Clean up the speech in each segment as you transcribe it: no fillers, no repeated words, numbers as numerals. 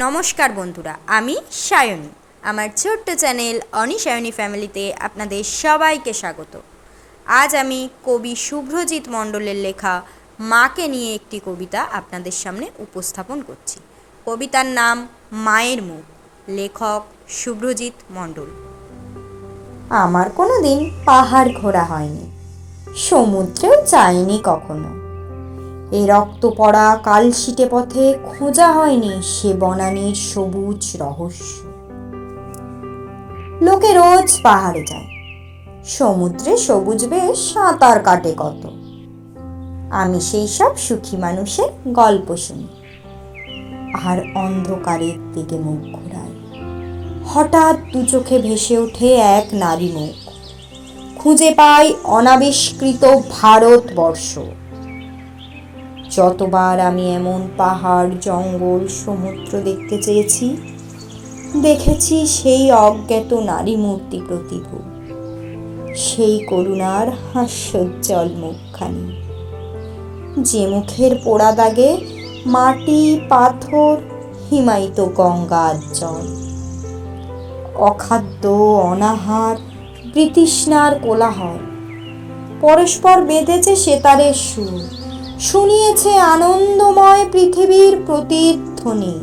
নমস্কার বন্ধুরা, আমি সায়নী। আমার ছোট্ট চ্যানেল অনি সায়নী ফ্যামিলিতে আপনাদের সবাইকে স্বাগত। আজ আমি কবি শুভ্রজিৎ মণ্ডলের লেখা মাকে নিয়ে একটি কবিতা আপনাদের সামনে উপস্থাপন করছি। কবিতার নাম মায়ের মুখ, লেখক শুভ্রজিৎ মণ্ডল। আমার কোনো দিন পাহাড় ঘোরা হয়নি, সমুদ্রেও যাইনি কখনো। এ রক্ত পড়া কালশিটে পথে খোঁজা হয়নি সে বনানীর সবুজ রহস্য। লোকে রোজ পাহাড়ে যায়, সমুদ্রে সবুজ বেশ সাঁতার কাটে কত। আমি সেই সব সুখী মানুষের গল্প শুনি আর অন্ধকারের দিকে মুখ ঘোরাই। হঠাৎ দু চোখে ভেসে ওঠে এক নারী মুখ, খুঁজে পাই অনাবিষ্কৃত ভারতবর্ষ। যতবার আমি এমন পাহাড়, জঙ্গল, সমুদ্র দেখতে চেয়েছি, দেখেছি সেই অজ্ঞাত নারী মূর্তি প্রতিভু, সেই করুণার হাস্যোজ্জ্বল মুখখানি, যে মুখের পোড়া দাগে মাটি, পাথর, হিমায়িত গঙ্গার জল। অখাদ্য, অনাহার, বৃতৃষ্ণার কোলাহল, পরস্পর বেঁধেছে সেতারের সুর, শুনিয়েছে আনন্দময় পৃথিবীর প্রতিধ্বনি।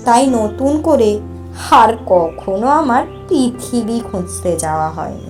তাই নতুন করে আর কখনো আমার পৃথিবী খুঁজতে যাওয়া হয়নি।